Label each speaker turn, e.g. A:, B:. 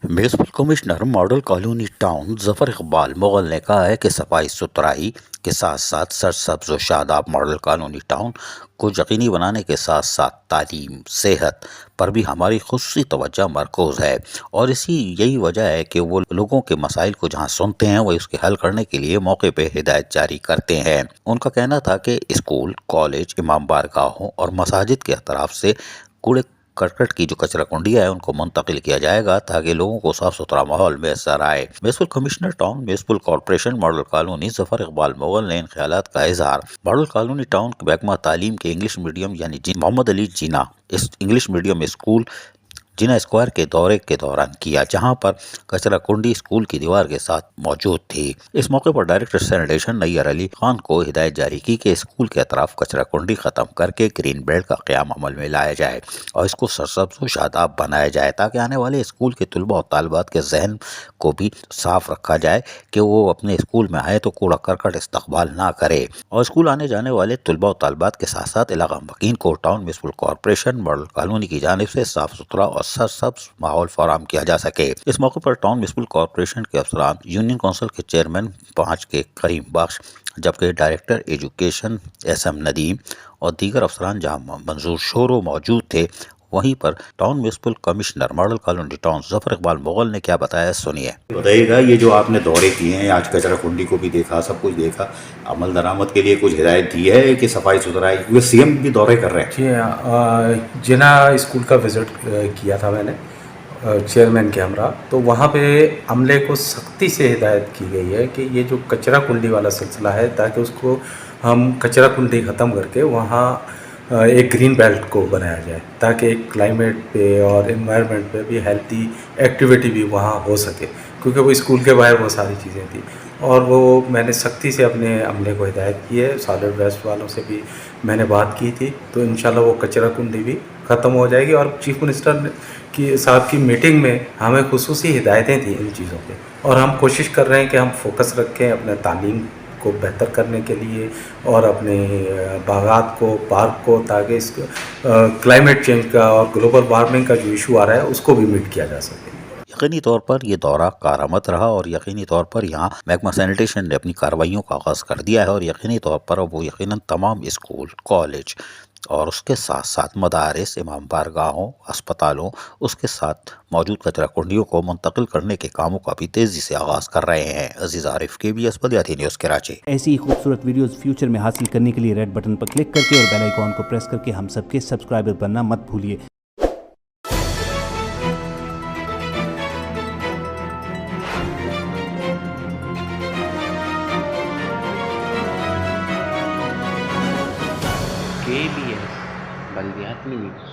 A: Municipal commissioner model colony town Zafar Iqbal Mughal ने कहा है कि सफाई सुथराई के साथ साथ सरसब्ज और शादाब मॉडल कॉलोनी टाउन को यकीनी बनाने के साथ साथ तालीम सेहत पर भी हमारी खुसूसी तवज्जो मरकूज है और यही वजह है कि वो लोगों के मसाइल को जहाँ सुनते हैं वही उसके हल करने के लिए मौके पे हिदायत जारी करते हैं। उनका कहना था कि स्कूल कॉलेज इमाम बारगाहों और मसाजिद के अतराफ से कूड़े करकट की जो कचरा कुंडिया है उनको मुंतकिल किया जाएगा ताकि लोगों को साफ सुथरा माहौल मैसर आए। Municipal commissioner town municipal corporation model colony Zafar Iqbal Mughal ने इन ख्यालात का इजहार मॉडल कॉलोनी टाउन के महकमा तालीम के इंग्लिश मीडियम यानी मोहम्मद अली जिना इंग्लिश मीडियम स्कूल जिना स्क्वायर के दौरे के दौरान किया, जहां पर कचरा कुंडी स्कूल की दीवार के साथ मौजूद थी। इस मौके पर डायरेक्टर सैनिटेशन नैयर अली खान को हिदायत जारी की कि स्कूल के अतराफ कचरा कुंडी खत्म करके ग्रीन बेल्ट का क़याम अमल में लाया जाए और इसको सरसब्ज व शादाब बनाया जाए ताकि आने वाले स्कूल के तलबा और तालिबात के जहन को भी साफ रखा जाए कि वो अपने स्कूल में आए तो कूड़ा करकट इस्तकबाल ना करे और स्कूल आने जाने वाले तलबा और तालिबात के साथ साथ इलाका मकीन को town municipal corporation model colony की जानिब से साफ सुथरा और सरसब्ज माहौल फराहम किया जा सके। इस मौके पर टाउन म्यूनिसिपल कॉर्पोरेशन के अफसरान, यूनियन काउंसिल के चेयरमैन 5 के करीम बख्श, जबकि डायरेक्टर एजुकेशन SM नदीम और दीगर अफसरान जहां मंजूर शोरो मौजूद थे। वहीं पर town municipal commissioner model colony town Zafar Iqbal Mughal ने क्या बताया, सुनिए।
B: बताइएगा, ये जो आपने दौरे किए हैं, आज कचरा कुंडी को भी देखा, सब कुछ देखा, अमल दरामद के लिए कुछ हिदायत दी है कि सफाई सुथराई, क्योंकि CM भी दौरे कर रहे हैं।
C: जी, जिना स्कूल का विज़िट किया था मैंने चेयरमैन के हमरा, तो वहाँ पे अमले को सख्ती से हिदायत की गई है कि ये जो कचरा कुंडी वाला सिलसिला है, ताकि उसको हम कचरा कुंडी ख़त्म करके वहाँ एक ग्रीन बेल्ट को बनाया जाए ताकि एक क्लाइमेट पे और एनवायरनमेंट पे भी हेल्थी एक्टिविटी भी वहाँ हो सके, क्योंकि वो स्कूल के बाहर वो सारी चीज़ें थी। और वो मैंने सख्ती से अपने अमले को हिदायत की है, सॉलिड वेस्ट वालों से भी मैंने बात की थी, तो इंशाल्लाह वो कचरा कुंडी भी ख़त्म हो जाएगी। और चीफ मिनिस्टर की साहब की मीटिंग में हमें खुसूसी हिदायतें थी इन चीज़ों पे, और हम कोशिश कर रहे हैं कि हम फोकस रखें अपने तालीम को बेहतर करने के लिए और अपने बागात को, पार्क को, ताकि इस क्लाइमेट चेंज का और ग्लोबल वार्मिंग का जो इशू आ रहा है उसको भी मीट किया जा सके।
A: यकीनी तौर पर ये दौरा कारआमद रहा और यकीनी तौर पर यहाँ महकमा सैनिटेशन ने अपनी कार्रवाइयों का आगाज़ कर दिया है और यकीनी तौर पर वो यकीनन तमाम स्कूल कॉलेज और उसके साथ साथ मदारिस इमाम बारगाहों अस्पतालों उसके साथ मौजूद कचरा कुंडियों को मुंतकिल करने के कामों का भी तेज़ी से आगाज़ कर रहे हैं। अजीज़ आरिफ, KBS बलियाती न्यूज़ कराची।
D: ऐसी ही खूबसूरत वीडियोस फ्यूचर में हासिल करने के लिए रेड बटन पर क्लिक करके और बेल आइकॉन को प्रेस करके हम सबके सब्सक्राइबर बनना मत भूलिए।
E: KBS बलियाती न्यूज़।